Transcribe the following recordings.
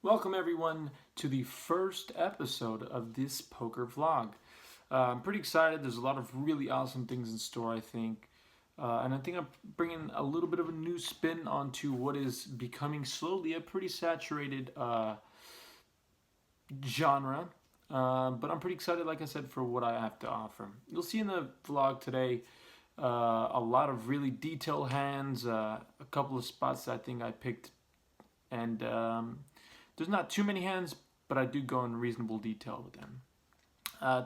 Welcome everyone to the first episode of this poker vlog. I'm pretty excited. There's a lot of really awesome things in store, I think. And I think I'm bringing a little bit of a new spin onto what is becoming slowly a pretty saturated genre. But I'm pretty excited, like I said, for what I have to offer. You'll see in the vlog today a lot of really detailed hands, a couple of spots that I think I picked, and there's not too many hands, but I do go in reasonable detail with them.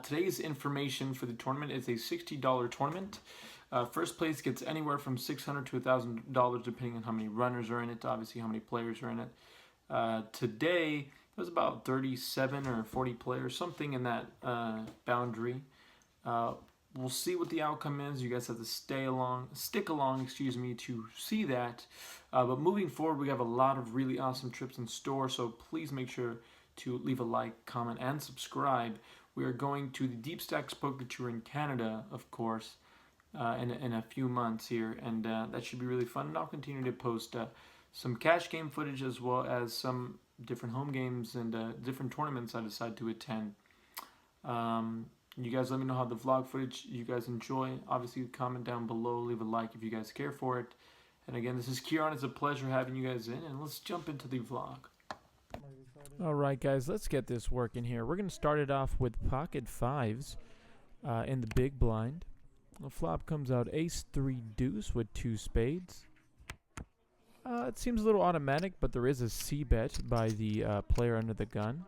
Today's information for the tournament is a $60 tournament. First place gets anywhere from $600 to $1,000 depending on how many runners are in it, obviously how many players are in it. Today, there's about 37 or 40 players, something in that boundary. We'll see what the outcome is. You guys have to stick along, to see that. But moving forward, we have a lot of really awesome trips in store, so please make sure to leave a like, comment, and subscribe. We are going to the Deep Stacks Poker Tour in Canada, of course, in a few months here, and that should be really fun. And I'll continue to post some cash game footage as well as some different home games and different tournaments I decide to attend. You guys let me know how the vlog footage you guys enjoy. Obviously, comment down below, leave a like if you guys care for it. And again, this is Kieran. It's a pleasure having you guys in, and let's jump into the vlog. Alright guys, let's get this working here. We're going to start it off with pocket fives in the big blind. The flop comes out ace 3 deuce with 2 spades. It seems a little automatic, but there is a C bet by the player under the gun.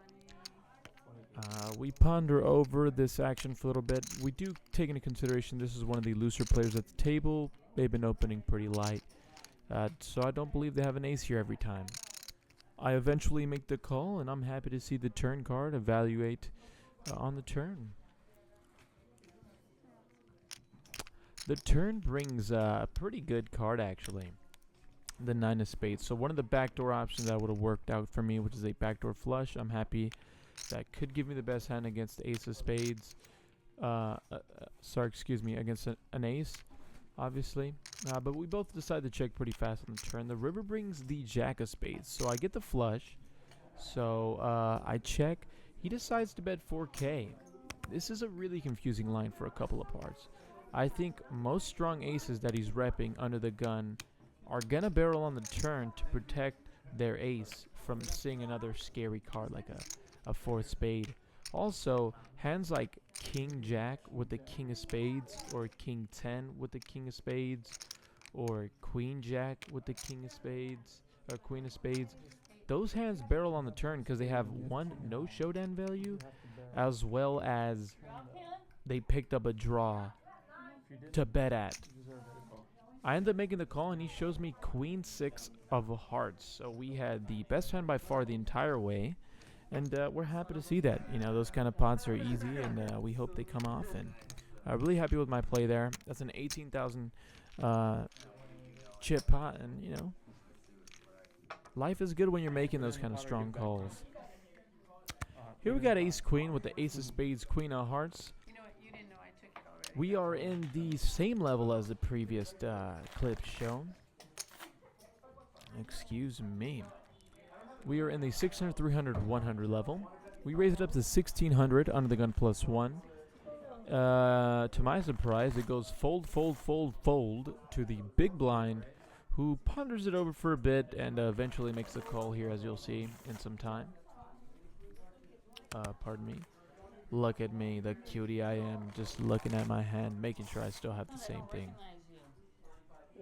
We ponder over this action for a little bit. We do take into consideration this is one of the looser players at the table. They've been opening pretty light, so I don't believe they have an ace here every time. I eventually make the call, and I'm happy to see the turn card evaluate on the turn. The turn brings a pretty good card, actually. The 9 of spades. So one of the backdoor options that would have worked out for me, which is a backdoor flush. I'm happy. That could give me the best hand against the ace of spades. Against an ace, obviously. But we both decide to check pretty fast on the turn. The river brings the jack of spades, so I get the flush. So I check. He decides to bet 4K. This is a really confusing line for a couple of parts. I think most strong aces that he's repping under the gun are gonna barrel on the turn to protect their ace from seeing another scary card like a 4th spade. Also, hands like King Jack with the King of Spades, or King 10 with the King of Spades, or Queen Jack with the King of Spades, or Queen of Spades, those hands barrel on the turn because they have one, no showdown value, as well as they picked up a draw to bet at. I end up making the call, and he shows me Queen 6 of hearts. So we had the best hand by far the entire way. And we're happy to see that. You know, those kind of pots are easy, and we hope they come off. And I'm really happy with my play there. That's an 18,000 chip pot, and, you know, life is good when you're making those kind of strong calls. Here we got ace-queen with the ace of spades, queen of hearts. We are in the same level as the previous clip shown. Excuse me. We are in the 600, 300, 100 level. We raise it up to 1600 under the gun plus 1. To my surprise, it goes fold, fold, fold, fold to the big blind, who ponders it over for a bit and eventually makes the call here, as you'll see in some time. Pardon me. Look at me, the cutie I am, just looking at my hand, making sure I still have the same thing.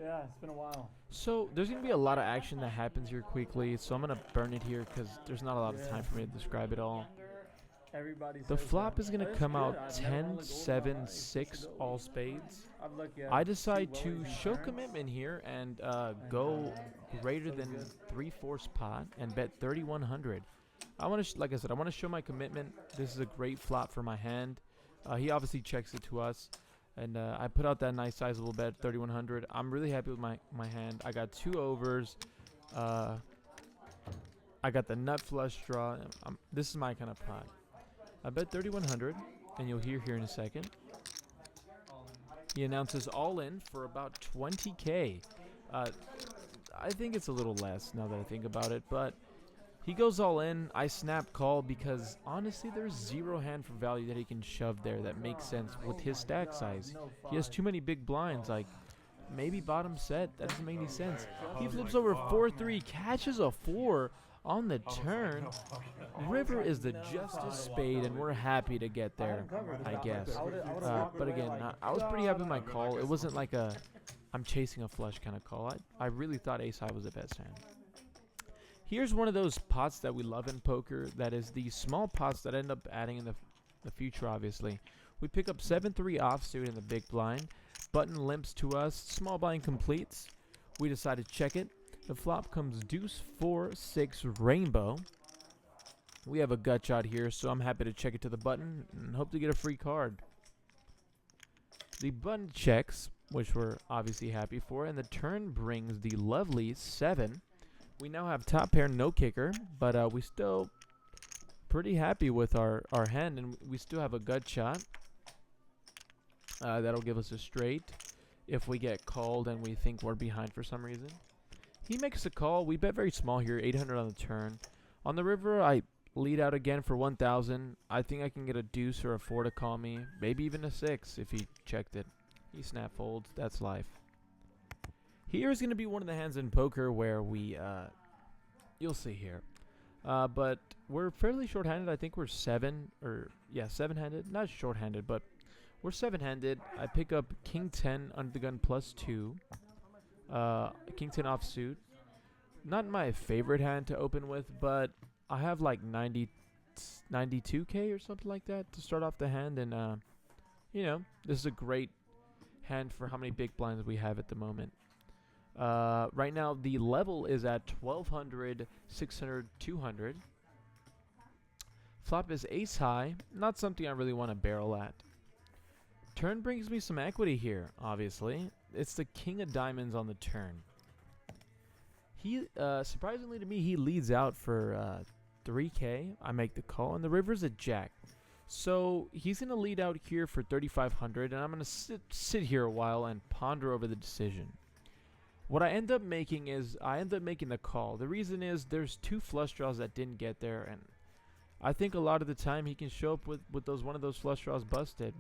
Yeah, it's been a while. So there's going to be a lot of action that happens here quickly, so I'm going to burn it here because there's not a lot of time for me to describe it all. The flop is going to come out 10, 7, 6, all spades. I decide to show commitment here and go greater than 3/4 pot and bet 3,100. I want to, like I said, I want to show my commitment. This is a great flop for my hand. He obviously checks it to us. And I put out that nice sizable bet, 3,100. I'm really happy with my hand. I got 2 overs. I got the nut flush draw. This is my kind of pot. I bet 3,100, and you'll hear here in a second. He announces all in for about 20K. I think it's a little less now that I think about it, but He goes all in. I snap call because honestly, there's zero hand for value that he can shove there that makes sense with his stack size. He has too many big blinds. Like maybe bottom set. That doesn't make any sense. He flips over 4-3, catches a 4 on the turn. River is the Justice Spade, and we're happy to get there, I guess. But again, I was pretty happy with my call. It wasn't like a I'm chasing a flush kind of call. I really thought ace high was the best hand. Here's one of those pots that we love in poker. That is the small pots that end up adding in the future, obviously. We pick up 7-3 offsuit in the big blind. Button limps to us. Small blind completes. We decide to check it. The flop comes deuce 4-6 rainbow. We have a gut shot here, so I'm happy to check it to the button and hope to get a free card. The button checks, which we're obviously happy for, and the turn brings the lovely 7. We now have top pair, no kicker, but we still pretty happy with our hand, and we still have a gut shot. That'll give us a straight if we get called and we think we're behind for some reason. He makes a call. We bet very small here, 800 on the turn. On the river, I lead out again for 1,000. I think I can get a deuce or a 4 to call me, maybe even a 6 if he checked it. He snap folds. That's life. Here is going to be one of the hands in poker where we, you'll see here. But we're fairly short-handed. I think we're 7-handed. Not short-handed, but we're 7-handed. I pick up King 10 under the gun plus 2. King 10 offsuit. Not my favorite hand to open with, but I have like 92k or something like that to start off the hand. And, you know, this is a great hand for how many big blinds we have at the moment. Right now, the level is at 1,200, 600, 200. Flop is ace high. Not something I really want to barrel at. Turn brings me some equity here, obviously. It's the king of diamonds on the turn. He, surprisingly to me, he leads out for 3k. I make the call, and the river's a jack. So he's going to lead out here for 3,500, and I'm going to sit here a while and ponder over the decision. What I end up making is I end up making the call. The reason is there's 2 flush draws that didn't get there, and I think a lot of the time he can show up with one of those flush draws busted.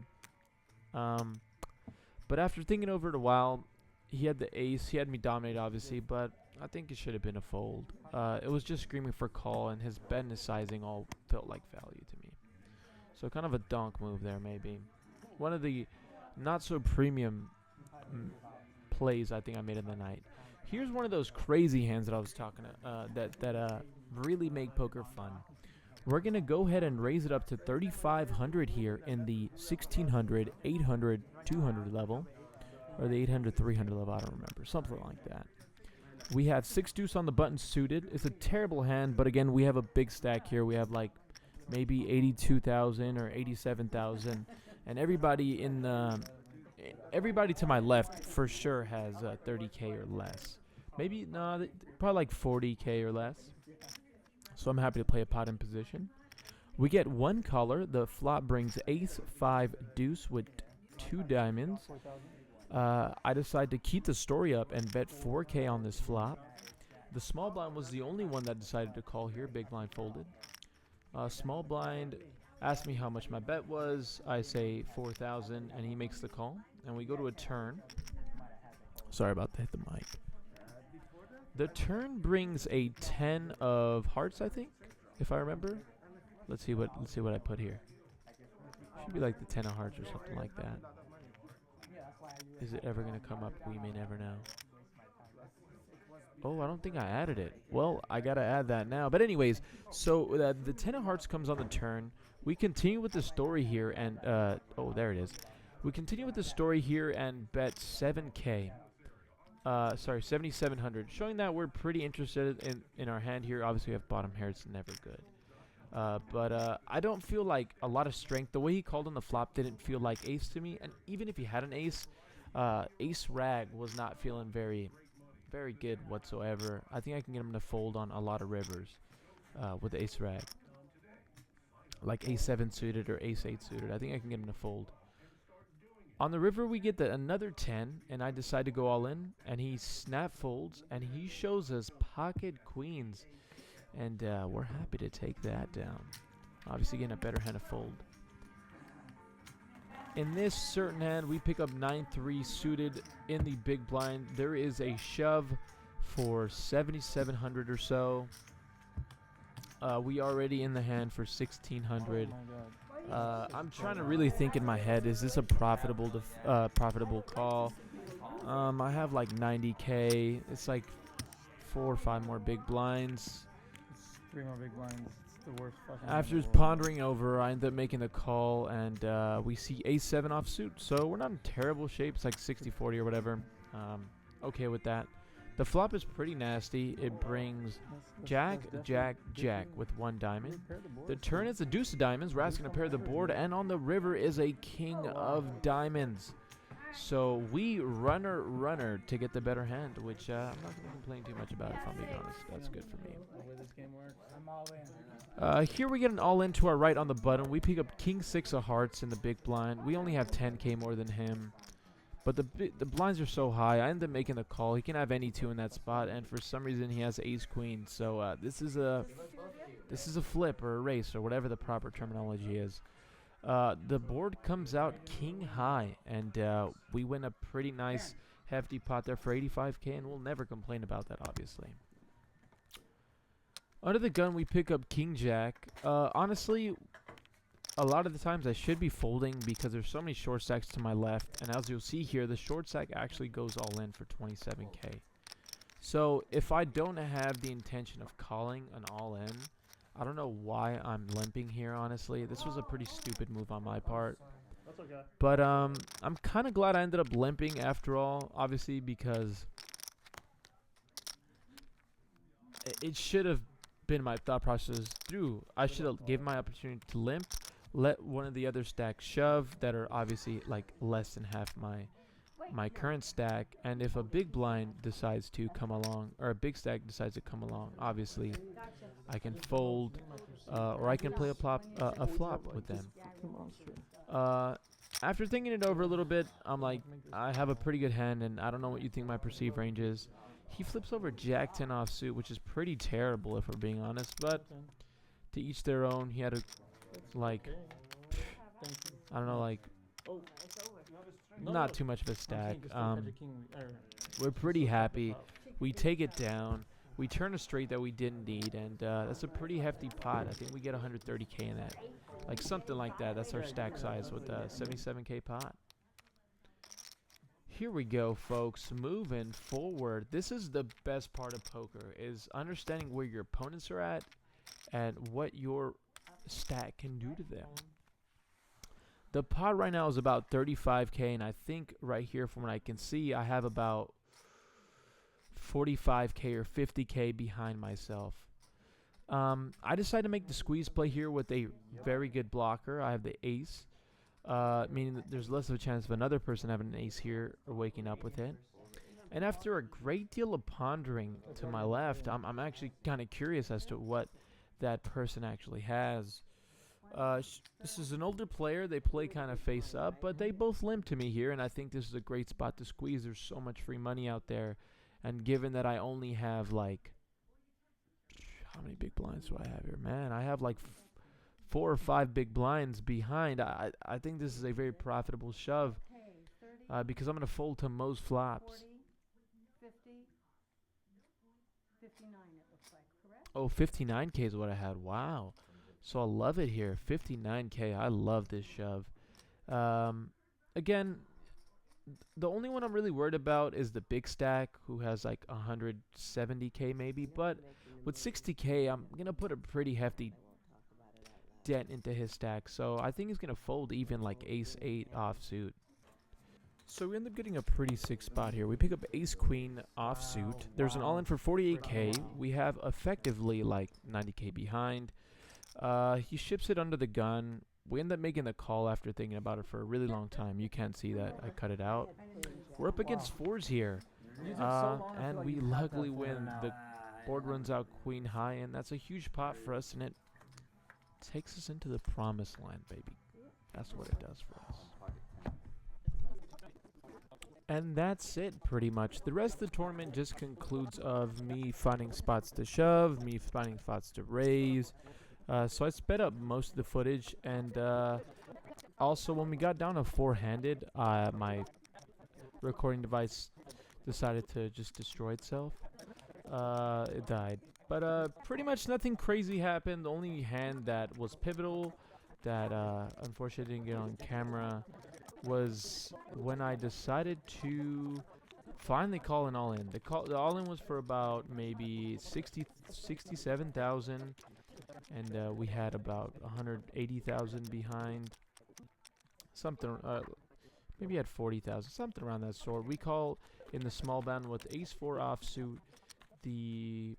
But after thinking over it a while, he had the ace. He had me dominate, obviously, but I think it should have been a fold. It was just screaming for call, and his bet and his sizing all felt like value to me. So kind of a donk move there, maybe. One of the not so premium plays I think I made in the night. Here's one of those crazy hands that I was talking that really make poker fun. We're gonna go ahead and raise it up to 3,500 here in the 1,600, 800, 200 level, or the 800, 300 level. I don't remember, something like that. We have 6 deuce on the button suited. It's a terrible hand, but again, we have a big stack here. We have like maybe 82,000 or 87,000, and everybody to my left for sure has 30k or less. Maybe probably like 40k or less. So I'm happy to play a pot in position. We get 1 color. The flop brings ace 5 deuce with 2 diamonds. I decide to keep the story up and bet 4k on this flop. The small blind was the only one that decided to call here. Big blind folded. Small blind asked me how much my bet was. I say 4,000, and he makes the call. And we go to a turn. Sorry about that, the mic. The turn brings a 10 of hearts, I think, if I remember. Let's see what I put here. Should be like the 10 of hearts or something like that. Is it ever going to come up? We may never know. Oh, I don't think I added it. Well, I got to add that now. But anyways, so the 10 of hearts comes on the turn. We continue with the story here, and oh, there it is. We continue with the story here and bet 7k. Sorry, 7,700. Showing that we're pretty interested in our hand here. Obviously, we have bottom hair. It's never good. But I don't feel like a lot of strength. The way he called on the flop didn't feel like ace to me. And even if he had an ace, ace rag was not feeling very good whatsoever. I think I can get him to fold on a lot of rivers with ace rag. Like ace 7 suited or ace 8 suited. I think I can get him to fold. On the river, we get another 10, and I decide to go all in, and he snap folds, and he shows us pocket queens. and we're happy to take that down. Obviously getting a better hand to fold. In this certain hand, we pick up 9-3 suited in the big blind. There is a shove for 7,700 or so. We already in the hand for 1,600. I'm trying to really think in my head, is this a profitable call? I have like 90k. It's like 4 or 5 more big blinds. It's 3 more big blinds. It's the worst fucking. After pondering over, I end up making the call, and we see a7 offsuit. So we're not in terrible shape. It's like 60-40 or whatever. Okay with that. The flop is pretty nasty. It brings Jack, Jack, Jack with 1 diamond. The turn is a deuce of diamonds. We're asking to pair the board, and on the river is a king of diamonds. So we runner to get the better hand, which I'm not going to complain too much about, if I'm being honest. That's good for me. Here we get an all-in to our right on the button. We pick up king 6 of hearts in the big blind. We only have 10k more than him. But the blinds are so high, I end up making the call. He can have any 2 in that spot, and for some reason he has ace queen. So this is a flip or a race or whatever the proper terminology is. The board comes out king high, and we win a pretty nice hefty pot there for 85k, and we'll never complain about that, obviously. Under the gun, we pick up king jack. Honestly, a lot of the times I should be folding because there's so many short stacks to my left, and as you'll see here, the short stack actually goes all in for 27k. So if I don't have the intention of calling an all in, I don't know why I'm limping here, honestly. This was a pretty stupid move on my part. That's okay. But I'm kind of glad I ended up limping after all, obviously, because it should have been my thought process through. I should have given my opportunity to limp, let one of the other stacks shove that are obviously like less than half my current stack, and if a big blind decides to come along, or a big stack decides to come along, obviously I can fold, or I can play a flop with them. After thinking it over a little bit, I'm like, I have a pretty good hand, and I don't know what you think my perceived range is. He flips over jack 10 offsuit, which is pretty terrible if we're being honest, but to each their own. He had a, like, I don't know, like, not too much of a stack. We're pretty happy. We take it down. We turn a straight that we didn't need, and that's a pretty hefty pot. I think we get 130k in that. Like something like that. That's our stack size with a 77k pot. Here we go, folks. Moving forward. This is the best part of poker, is understanding where your opponents are at and what your stack can do to them. The pot right now is about 35k, and I think right here from what I can see, I have about 45k or 50k behind myself. I decided to make the squeeze play here with a very good blocker. I have the ace, meaning that there's less of a chance of another person having an ace here or waking up with it. And after a great deal of pondering to my left, I'm actually kind of curious as to what that person actually has. This is an older player. They play kind of face up, but they both limp to me here, and I think this is a great spot to squeeze. There's so much free money out there, and given that I only have like, how many big blinds do I have here? Man, I have like 4 or 5 big blinds behind. I think this is a very profitable shove because I'm going to fold to most flops. 40, 50, 59 it looks like, correct? Oh, 59k is what I had. Wow. So I love it here. 59k. I love this shove. Again, the only one I'm really worried about is the big stack, who has like 170k maybe. But with 60k, I'm going to put a pretty hefty dent into his stack. So I think he's going to fold even like ace-8 offsuit. So we end up getting a pretty sick spot here. We pick up ace-queen offsuit. There's an all-in for 48k. We have effectively like 90k behind. He ships it under the gun. We end up making the call after thinking about it for a really long time. You can't see that. I cut it out. We're up against 4s here. And we luckily win. The board runs out queen high, and that's a huge pot for us, and it takes us into the promised land, baby. That's what it does for us. And that's it, pretty much. The rest of the tournament just concludes of me finding spots to shove, me finding spots to raise. So I sped up most of the footage, and also when we got down to four-handed, my recording device decided to just destroy itself. It died. But pretty much nothing crazy happened. The only hand that was pivotal that unfortunately didn't get on camera was when I decided to finally call an all-in. The all-in was for about maybe 67,000, and we had about 180,000 behind. Something, maybe had 40,000, something around that sort. We call in the small bound with Ace 4 offsuit. The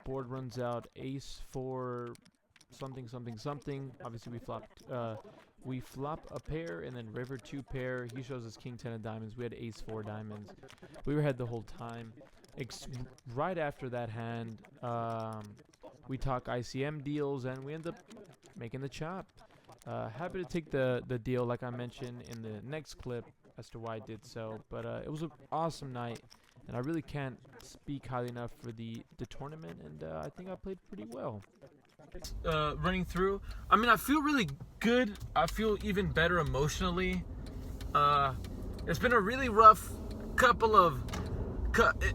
board runs out Ace 4 something something something. Obviously we flop a pair and then river 2 pair. He shows us King 10 of diamonds. We had Ace 4 diamonds. We were ahead the whole time. Right after that hand, we talk ICM deals and we end up making the chop. Happy to take the deal, like I mentioned in the next clip, as to why I did so. But it was an awesome night, and I really can't speak highly enough for the tournament, and I think I played pretty well. Running through, I mean, I feel really good. I feel even better emotionally. It's been a really rough couple of.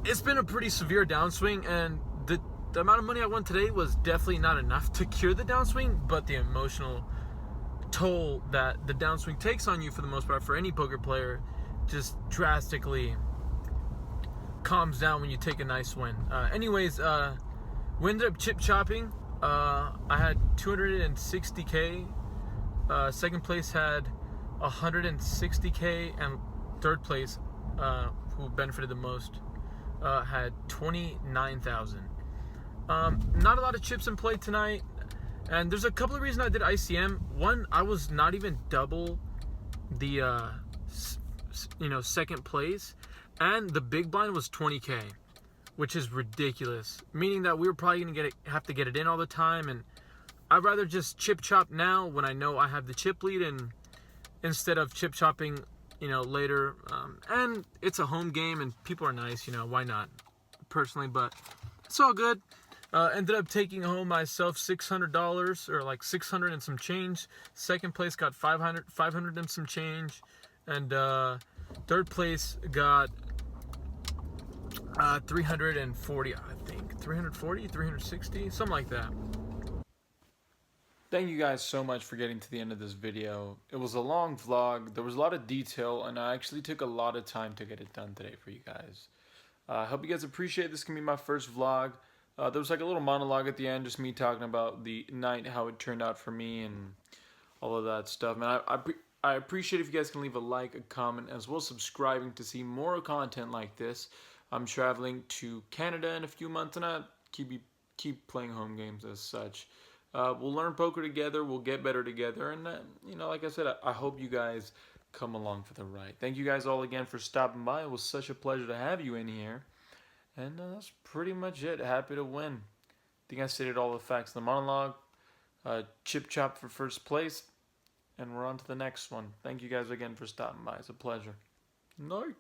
It's been a pretty severe downswing, and the amount of money I won today was definitely not enough to cure the downswing, but the emotional toll that the downswing takes on you, for the most part, for any poker player, just drastically calms down when you take a nice win. Anyways, we ended up chip chopping. I had 260K. Second place had 160K, and third place, who benefited the most, had 29,000. Not a lot of chips in play tonight, and there's a couple of reasons I did ICM. One, I was not even double the second place, and the big blind was 20K, which is ridiculous, meaning that we were probably gonna have to get it in all the time, and I'd rather just chip chop now when I know I have the chip lead, and instead of chip chopping later. And it's a home game and people are nice, why not, personally, but it's all good. Ended up taking home myself $600, or like 600 and some change. Second place got 500 and some change, and third place got 340, I think. 340, 360, something like that. Thank you guys so much for getting to the end of this video. It was a long vlog. There was a lot of detail, and I actually took a lot of time to get it done today for you guys. I hope you guys appreciate this. Can be my first vlog. There was like a little monologue at the end, just me talking about the night, how it turned out for me, and all of that stuff. Man, I appreciate if you guys can leave a like, a comment, as well as subscribing to see more content like this. I'm traveling to Canada in a few months, and I keep playing home games as such. We'll learn poker together. We'll get better together, and like I said, I hope you guys come along for the ride. Thank you guys all again for stopping by. It was such a pleasure to have you in here. And that's pretty much it. Happy to win. I think I stated all the facts in the monologue. Chip chop for first place. And we're on to the next one. Thank you guys again for stopping by. It's a pleasure. Night.